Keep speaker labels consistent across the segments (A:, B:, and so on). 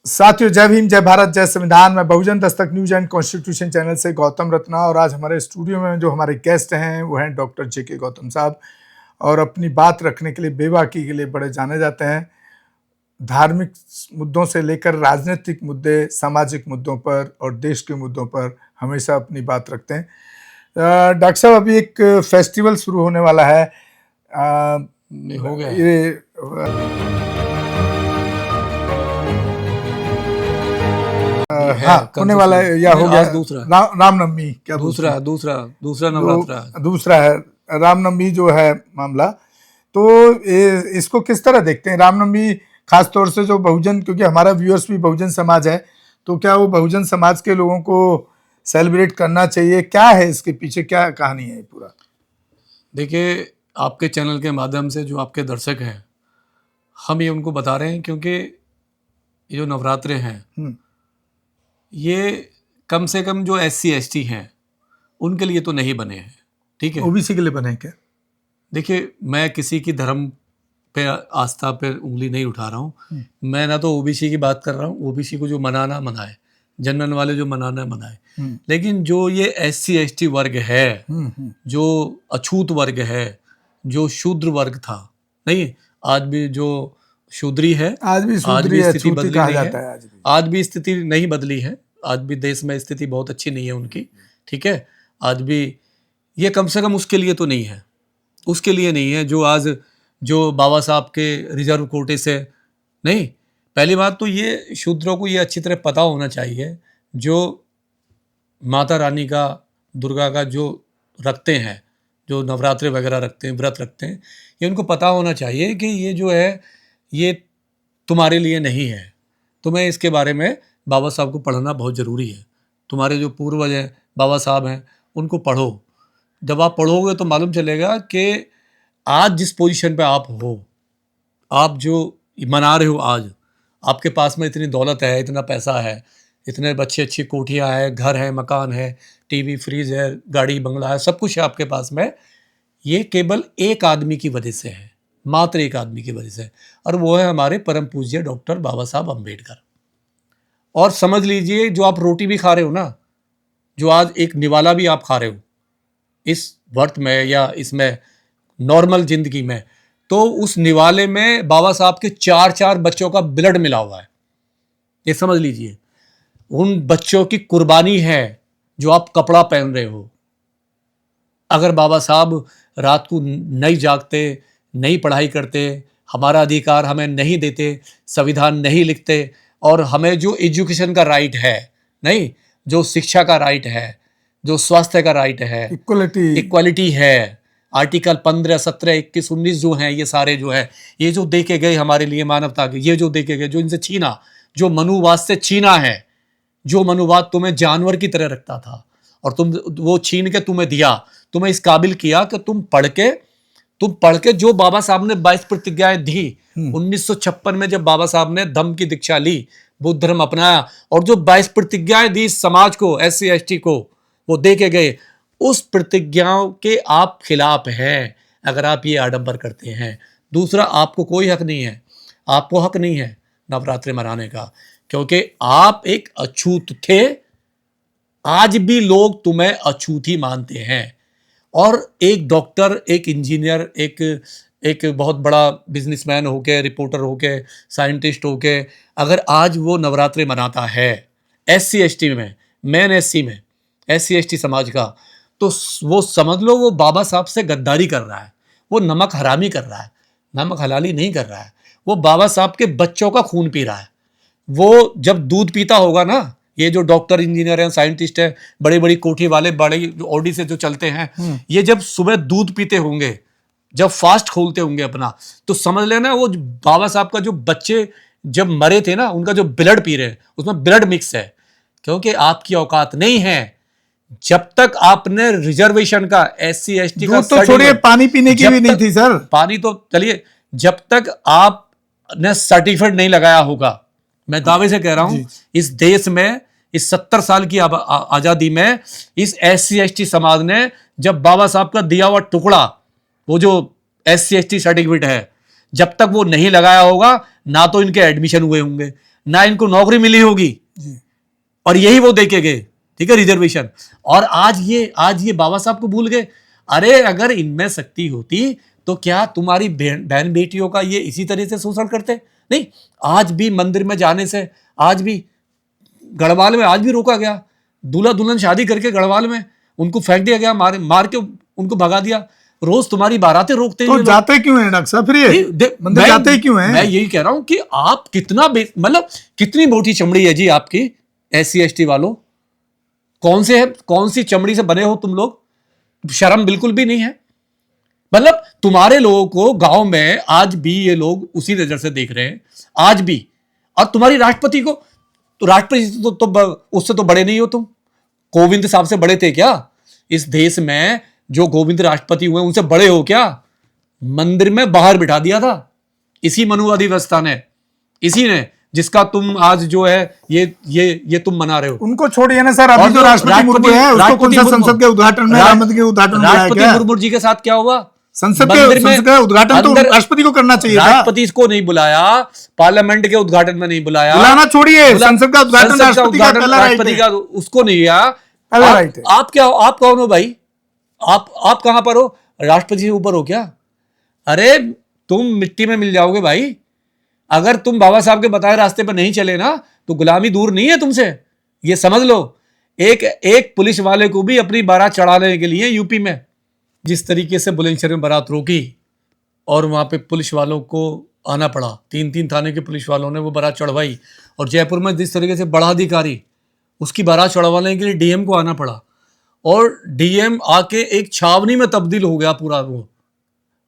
A: साथियों, जय भीम, जय भारत, जय संविधान। मैं बहुजन Dastak news and constitution channel से गौतम रत्ना, और आज हमारे स्टूडियो में जो हमारे गेस्ट हैं वो हैं डॉक्टर जेके गौतम साहब, और अपनी बात रखने के लिए, बेबाकी के लिए बड़े जाने जाते हैं। धार्मिक मुद्दों से लेकर राजनीतिक मुद्दे, सामाजिक मुद्दों पर और देश के मुद्दों पर हमेशा अपनी बात रखते हैं। डॉक्टर साहब, अभी एक फेस्टिवल शुरू होने वाला है,
B: हो गया
A: ये हाँ होने वाला है या हो गया,
B: दूसरा
A: रामनवमी, क्या
B: दूसरा नवरात्रा
A: दूसरा है रामनवमी जो है मामला। तो इसको किस तरह देखते हैं रामनवमी, खास तौर से जो बहुजन, क्योंकि हमारा व्यूअर्स भी बहुजन समाज है, तो क्या वो बहुजन समाज के लोगों को सेलिब्रेट करना चाहिए? क्या है इसके पीछे, क्या कहानी है पूरा?
B: देखिए, आपके चैनल के माध्यम से जो आपके दर्शक हैं, हम ये उनको बता रहे हैं, क्योंकि ये जो नवरात्रे हैं ये कम से कम जो SC ST हैं उनके लिए तो नहीं बने हैं, ठीक है?
A: ओबीसी के लिए बने क्या?
B: देखिए, मैं किसी की धर्म पे, आस्था पे उंगली नहीं उठा रहा हूँ। मैं ना तो OBC की बात कर रहा हूँ, OBC को जो मनाना मनाए, जनरल वाले जो मनाना मनाए, लेकिन जो ये SC ST वर्ग है, जो अछूत वर्ग है, जो शूद्र वर्ग था, नहीं, आज भी जो शूद्री है,
A: आज भी
B: स्थिति बदली नहीं है,
A: आज
B: भी स्थिति नहीं बदली है, आज भी देश में स्थिति बहुत अच्छी नहीं है उनकी, ठीक है? आज भी ये कम से कम उसके लिए तो नहीं है, उसके लिए नहीं है जो आज जो बाबा साहब के रिजर्व कोटे से नहीं। पहली बात तो ये शूद्रों को ये अच्छी तरह पता होना चाहिए, जो माता रानी का, दुर्गा का जो रखते हैं, जो नवरात्रे वगैरह रखते हैं, व्रत रखते हैं, ये उनको पता होना चाहिए कि ये जो है ये तुम्हारे लिए नहीं है। तुम्हें इसके बारे में बाबा साहब को पढ़ना बहुत ज़रूरी है। तुम्हारे जो पूर्वज हैं, बाबा साहब हैं, उनको पढ़ो। जब आप पढ़ोगे तो मालूम चलेगा कि आज जिस पोजीशन पे आप हो, आप जो मना रहे हो, आज आपके पास में इतनी दौलत है, इतना पैसा है, इतने अच्छी कोठियाँ हैं, घर है, मकान है, टीवी, फ्रिज है, गाड़ी, बंगला है, सब कुछ है आपके पास में, ये केवल एक आदमी की वजह से है, मात्र एक आदमी की वजह से, और वो है हमारे परम पूज्य डॉक्टर बाबा साहब अम्बेडकर। और समझ लीजिए, जो आप रोटी भी खा रहे हो ना, जो आज एक निवाला भी आप खा रहे हो इस वर्त में या इसमें नॉर्मल जिंदगी में, तो उस निवाले में बाबा साहब के 4 बच्चों का ब्लड मिला हुआ है। ये समझ लीजिए, उन बच्चों की कुर्बानी है जो आप कपड़ा पहन रहे हो। अगर बाबा साहब रात को नहीं जागते, नहीं पढ़ाई करते, हमारा अधिकार हमें नहीं देते, संविधान नहीं लिखते, और हमें जो एजुकेशन का राइट है, नहीं, जो शिक्षा का राइट है, जो स्वास्थ्य का राइट है, इक्वालिटी है, आर्टिकल 15, 17, 21, 19 जो हैं, ये सारे जो है, ये जो दे के गए हमारे लिए मानवता के, ये जो दे के गए, जो इनसे छीना, जो मनुवाद से छीना है, जो मनुवाद तुम्हें जानवर की तरह रखता था, और तुम वो छीन के तुम्हें दिया, तुम्हें इस काबिल किया कि तुम पढ़ के जो बाबा साहब ने 22 प्रतिज्ञाएं दी 1956 में, जब बाबा साहब ने धम्म की दीक्षा ली, बुद्ध धर्म अपनाया, और जो 22 प्रतिज्ञाएं दी समाज को, SC ST को, वो दे के गए, उस प्रतिज्ञाओं के आप खिलाफ हैं अगर आप ये आडंबर करते हैं। दूसरा, आपको कोई हक नहीं है, आपको हक नहीं है नवरात्रि मनाने का, क्योंकि आप एक अछूत थे। आज भी लोग तुम्हें अछूत ही मानते हैं, और एक डॉक्टर, एक इंजीनियर, एक बहुत बड़ा बिजनेसमैन होके, रिपोर्टर होके, साइंटिस्ट होके, अगर आज वो नवरात्रि मनाता है SC ST में, मेन SC ST समाज का, तो वो समझ लो वो बाबा साहब से गद्दारी कर रहा है, वो नमक हरामी कर रहा है, नमक हलाली नहीं कर रहा है, वो बाबा साहब के बच्चों का खून पी रहा है। वो जब दूध पीता होगा ना, ये जो डॉक्टर, इंजीनियर हैं, साइंटिस्ट हैं, बड़ी बड़ी कोठी वाले, बड़े ऑडी से जो चलते हैं, ये जब सुबह दूध पीते होंगे, जब फास्ट खोलते होंगे अपना, तो समझ लेना वो बाबा साहब का जो बच्चे जब मरे थे ना, उनका जो ब्लड पी रहे हैं, उसमें ब्लड मिक्स है, क्योंकि आपकी औकात नहीं है। जब तक आपने रिजर्वेशन का, SC ST का,
A: तो छोड़िए, पानी पीने की भी नहीं थी सर,
B: पानी तो चलिए, जब तक आपने सर्टिफिकेट नहीं लगाया होगा, मैं दावे से कह रहा हूं, इस देश में, इस 70 साल की आजादी में, इस SC ST समाज ने जब बाबा साहब का दिया हुआ टुकड़ा, वो जो SC ST सर्टिफिकेट है, जब तक वो नहीं लगाया होगा, ना तो इनके एडमिशन हुए होंगे, ना इनको नौकरी मिली होगी,
A: जी।
B: और यही वो देके गए, ठीक है, रिजर्वेशन। और आज ये बाबा साहब को भूल गए। अरे अगर इनमें शक्ति होती तो क्या तुम्हारी बहन बेटियों का ये इसी तरह से शोषण करते? नहीं। आज भी मंदिर में जाने से, आज भी गढ़वाल में आज भी रोका गया। दूल्हा दुल्हन शादी करके गढ़वाल में उनको फेंक दिया गया, मार के उनको भगा दिया। रोज तुम्हारी बारातें रोकते हैं
A: तो
B: ये लोग।
A: जाते क्यों हैं डॉक्टर साहब? फिर ये मंदिर जाते ही क्यों हैं?
B: मैं यही कह रहा हूं कि आप कितना मतलब कितनी मोटी चमड़ी है जी आपकी, SC ST वालों। कौन सी चमड़ी से बने हो तुम लोग? शर्म बिल्कुल भी नहीं है। मतलब तुम्हारे लोगों को गांव में आज भी ये लोग उसी नजर से देख रहे हैं, आज भी। और तुम्हारी राष्ट्रपति को, तो राष्ट्रपति तो उससे तो बड़े नहीं हो तुम। कोविंद साहब से बड़े थे क्या इस देश में? जो गोविंद राष्ट्रपति हुए उनसे बड़े हो क्या? मंदिर में बाहर बिठा दिया था इसी मनुवादी व्यवस्था ने, इसी ने, जिसका तुम आज जो है ये तुम मना रहे हो।
A: उनको छोड़िए ना सर, अभी जो राष्ट्रपति मुर्मू है उसको कौन सा संसद के उद्घाटन में, राम मंदिर के उद्घाटन में
B: राष्ट्रपति मुर्मू जी के साथ क्या हुआ?
A: संसद का उद्घाटन तो राष्ट्रपति को करना चाहिए था।
B: राष्ट्रपति को नहीं बुलाया, पार्लियामेंट के उद्घाटन में नहीं बुलाया।
A: बुलाना छोड़िए, संसद का उद्घाटन राष्ट्रपति का
B: उसको नहीं किया। आप कौन हो भाई? आप कहां पर हो? राष्ट्रपति से ऊपर हो क्या? अरे तुम मिट्टी में मिल जाओगे भाई। अगर तुम बाबा साहब के बताए रास्ते पर नहीं चले ना तो गुलामी दूर नहीं है तुमसे, ये समझ लो। एक पुलिस वाले को भी अपनी बारात चढ़ाने के लिए यूपी में जिस तरीके से बुलंदशहर में बारात रोकी और वहां पे पुलिस वालों को आना पड़ा, 3 थाने के पुलिस वालों ने वो बारात चढ़वाई। और जयपुर में जिस तरीके से बड़ा अधिकारी उसकी बारात चढ़वाने के लिए DM को आना पड़ा, और DM आके एक छावनी में तब्दील हो गया पूरा, वो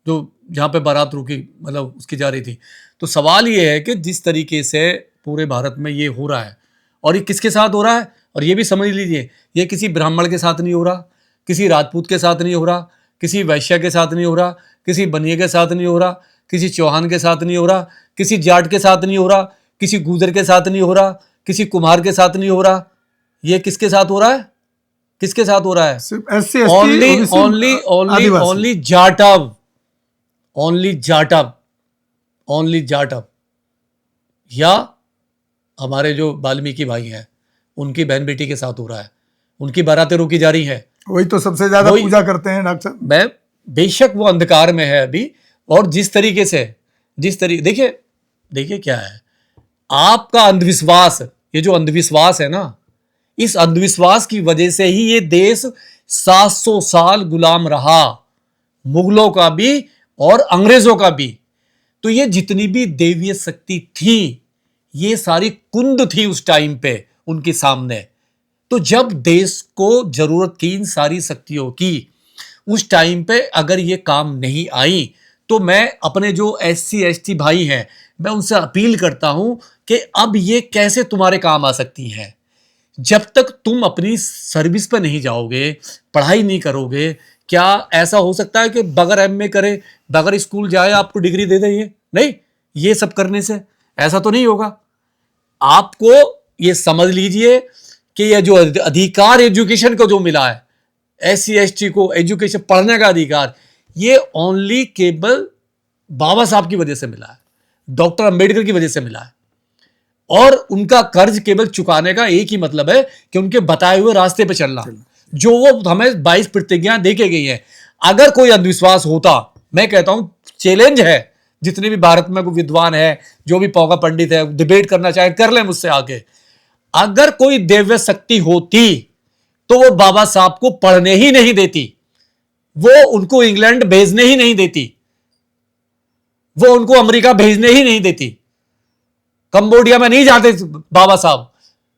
B: जो जहाँ पे बारात रुकी, मतलब उसकी जा रही थी। तो सवाल ये है कि जिस तरीके से पूरे भारत में ये हो रहा है, और ये किसके साथ हो रहा है? और ये भी समझ लीजिए, ये किसी ब्राह्मण के साथ नहीं हो रहा, किसी राजपूत के साथ नहीं हो रहा, किसी वैश्य के साथ नहीं हो रहा, किसी बनिए के साथ नहीं हो रहा, किसी चौहान के साथ नहीं हो रहा, किसी जाट के साथ नहीं हो रहा, किसी गुजर के साथ नहीं हो रहा, किसी कुम्हार के साथ नहीं हो रहा। ये किसके साथ हो रहा है? किसके साथ हो रहा है? ओनली जाटव या हमारे जो वाल्मीकि भाई हैं उनकी बहन बेटी के साथ हो रहा है। उनकी बारातें रोकी जा रही है।
A: वही तो सबसे ज्यादा पूजा करते हैं डॉक्टर साहब।
B: मैं बेशक वो अंधकार में है अभी, और जिस तरीके से देखिए क्या है आपका अंधविश्वास, ये जो अंधविश्वास है ना, इस अंधविश्वास की वजह से ही ये देश 700 साल गुलाम रहा, मुगलों का भी और अंग्रेजों का भी। तो ये जितनी भी देवीय शक्ति थी, ये सारी कुंद थी उस टाइम पे उनके सामने। तो जब देश को जरूरत थी इन सारी शक्तियों की, उस टाइम पे अगर ये काम नहीं आई, तो मैं अपने जो SC ST भाई हैं, मैं उनसे अपील करता हूं कि अब ये कैसे तुम्हारे काम आ सकती हैं। जब तक तुम अपनी सर्विस पे नहीं जाओगे, पढ़ाई नहीं करोगे, क्या ऐसा हो सकता है कि बगैर MA करे, बगैर स्कूल जाए आपको डिग्री दे देंगे? नहीं, ये सब करने से ऐसा तो नहीं होगा। आपको ये समझ लीजिए कि ये जो अधिकार एजुकेशन को जो मिला है, SC ST को एजुकेशन पढ़ने का अधिकार, ये ओनली केवल बाबा साहब की वजह से मिला है, डॉक्टर अंबेडकर की वजह से मिला है। और उनका कर्ज केवल चुकाने का एक ही मतलब है कि उनके बताए हुए रास्ते पे चलना, जो वो हमें 22 प्रतिज्ञा दे के गई है। अगर कोई अंधविश्वास होता, मैं कहता हूं चैलेंज है, जितने भी भारत में कोई विद्वान है, जो भी पौगा पंडित है, डिबेट करना चाहे कर ले मुझसे आके। अगर कोई दिव्य शक्ति होती तो वो बाबा साहब को पढ़ने ही नहीं देती, वो उनको इंग्लैंड भेजने ही नहीं देती, वो उनको अमेरिका भेजने ही नहीं देती, कंबोडिया में नहीं जाते बाबा साहब।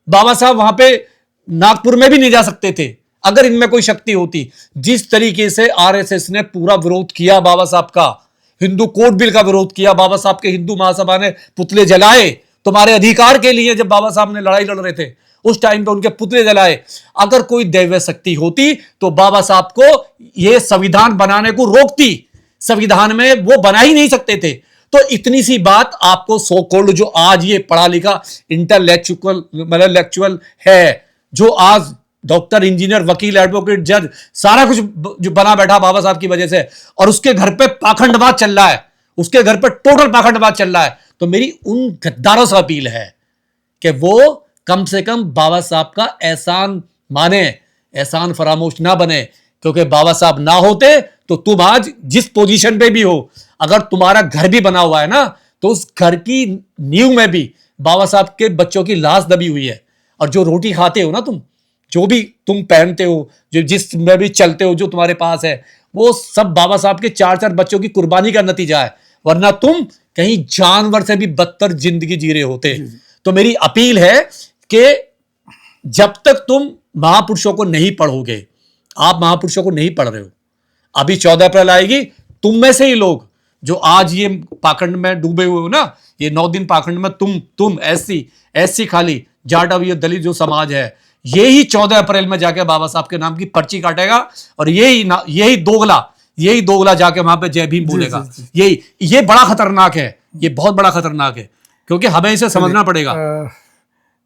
B: बाबा साहब वहां पे नागपुर में भी नहीं जा सकते थे अगर इनमें कोई शक्ति होती। जिस तरीके से RSS ने पूरा विरोध किया बाबा साहब का, हिंदू कोड बिल का विरोध किया, बाबा साहब के हिंदू महासभा ने पुतले जलाए तुम्हारे अधिकार के लिए। जब बाबा साहब ने लड़ाई लड़ रहे थे उस टाइम पे उनके पुतले जलाए। अगर कोई दैवीय शक्ति होती तो बाबा साहब को यह संविधान बनाने को रोकती, संविधान में वो बना ही नहीं सकते थे। तो इतनी सी बात आपको सो कॉल्ड जो आज ये पढ़ा लिखा इंटेलेक्चुअल है, जो आज डॉक्टर, इंजीनियर, वकील, एडवोकेट, जज, सारा कुछ जो बना बैठा बाबा साहब की वजह से, और उसके घर पे पाखंडवाद चल रहा है, उसके घर पे टोटल पाखंडवाद चल रहा है। तो मेरी उन गद्दारों से अपील है कि वो कम से कम बाबा साहब का एहसान माने, एहसान फरामोश ना बने, क्योंकि बाबा साहब ना होते तो तुम आज जिस पोजीशन पे भी हो, अगर तुम्हारा घर भी बना हुआ है ना, तो उस घर की नींव में भी बाबा साहब के बच्चों की लाश दबी हुई है। और जो रोटी खाते हो ना तुम, जो भी तुम पहनते हो, जो जिस में भी चलते हो, जो तुम्हारे पास है, वो सब बाबा साहब के 4-4 बच्चों की कुर्बानी का नतीजा है, वरना तुम कहीं जानवर से भी बदतर जिंदगी जी रहे होते। तो मेरी अपील है कि जब तक तुम महापुरुषों को नहीं पढ़ोगे, आप महापुरुषों को नहीं पढ़ रहे हो, अभी 14 अप्रैल आएगी, तुम में से ही लोग जो आज ये पाखंड में डूबे हुए हो ना, ये 9 दिन पाखंड में तुम ऐसी खाली जाट और ये दलित जो समाज है, यही 14 अप्रैल में जाके बाबा साहब के नाम की पर्ची काटेगा, और यही दोगला जाके वहां पे जय भीम बोलेगा। ये बड़ा खतरनाक है, ये बहुत बड़ा खतरनाक है, क्योंकि हमें इसे समझना पड़ेगा।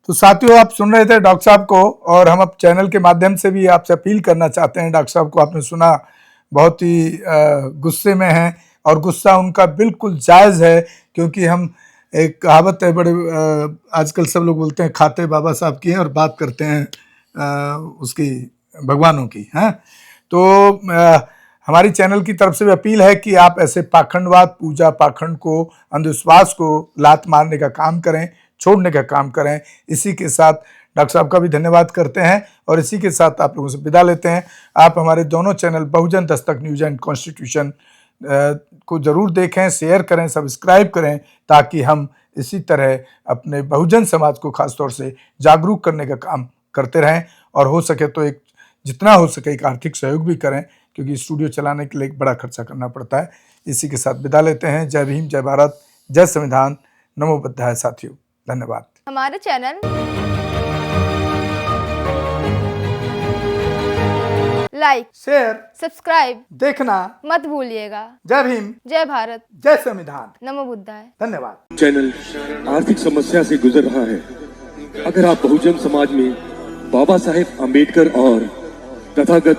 A: तो साथियों, आप सुन रहे थे डॉक्टर साहब को, और हम अब चैनल के माध्यम से भी आपसे अपील करना चाहते हैं। डॉक्टर साहब को आपने सुना, बहुत ही गुस्से में हैं, और गुस्सा उनका बिल्कुल जायज़ है, क्योंकि हम एक कहावत है बड़े आजकल सब लोग बोलते हैं, खाते बाबा साहब की हैं और बात करते हैं उसकी भगवानों की, हैं। तो हमारी चैनल की तरफ से भी अपील है कि आप ऐसे पाखंडवाद, पूजा पाखंड को, अंधविश्वास को लात मारने का काम करें, छोड़ने का काम करें। इसी के साथ डॉक्टर साहब का भी धन्यवाद करते हैं, और इसी के साथ आप लोगों से विदा लेते हैं। आप हमारे दोनों channel Bahujan Dastak news and constitution को ज़रूर देखें, शेयर करें, सब्सक्राइब करें, ताकि हम इसी तरह अपने बहुजन समाज को खासतौर से जागरूक करने का काम करते रहें, और हो सके तो एक जितना हो सके एक आर्थिक सहयोग भी करें, क्योंकि स्टूडियो चलाने के लिए एक बड़ा खर्चा करना पड़ता है। इसी के साथ विदा लेते हैं। जय भीम, जय भारत, जय संविधान, नमो बुद्धाय। साथियों, धन्यवाद।
C: हमारे चैनल लाइक,
A: शेयर,
C: सब्सक्राइब
A: देखना
C: मत भूलिएगा।
A: जय भीम,
C: जय भारत,
A: जय संविधान,
C: नमो बुद्धाय।
A: धन्यवाद।
D: चैनल आर्थिक समस्या से गुजर रहा है। अगर आप बहुजन समाज में बाबा साहेब अम्बेडकर और तथागत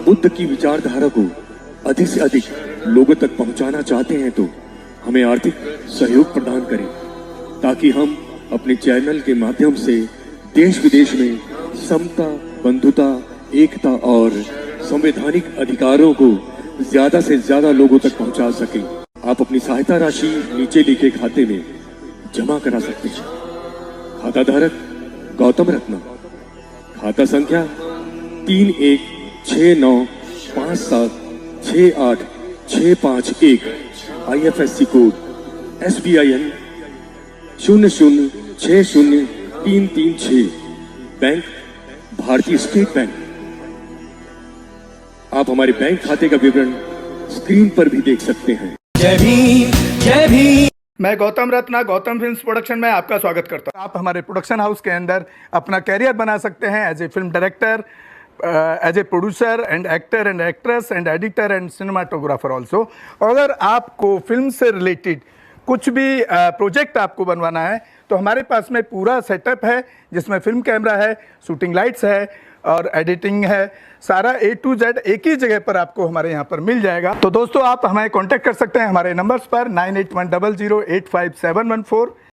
D: बुद्ध की विचारधारा को अधिक से अधिक लोगों तक पहुंचाना चाहते हैं, तो हमें आर्थिक सहयोग प्रदान करें, ताकि हम अपने चैनल के माध्यम से देश विदेश में समता, बंधुता, एकता और संवैधानिक अधिकारों को ज्यादा से ज्यादा लोगों तक पहुंचा सकें। आप अपनी सहायता राशि नीचे लिखे खाते में जमा करा सकते हैं। खाता धारक गौतम रत्ना, खाता संख्या 3169576865 IFSC कोड SBIN 0060336, बैंक भारतीय स्टेट बैंक। आप हमारे बैंक खाते का विवरण स्क्रीन पर भी देख सकते हैं।
E: जय भीम, जय भीम।
A: मैं गौतम रत्ना, गौतम फिल्म्स प्रोडक्शन में आपका स्वागत करता हूं। आप हमारे प्रोडक्शन हाउस के अंदर अपना कैरियर बना सकते हैं as a film director, as a producer and actor and actress and editor and cinematographer also. अगर आपको फिल्म से रिलेटेड कुछ भी प्रोजेक्ट आपको बनवाना है, तो हमारे पास में पूरा सेटअप है, जिसमें फिल्म कैमरा है, शूटिंग लाइट्स है और एडिटिंग है। सारा A to Z एक ही जगह पर आपको हमारे यहाँ पर मिल जाएगा। तो दोस्तों, आप हमें कांटेक्ट कर सकते हैं हमारे नंबर्स पर 9810085714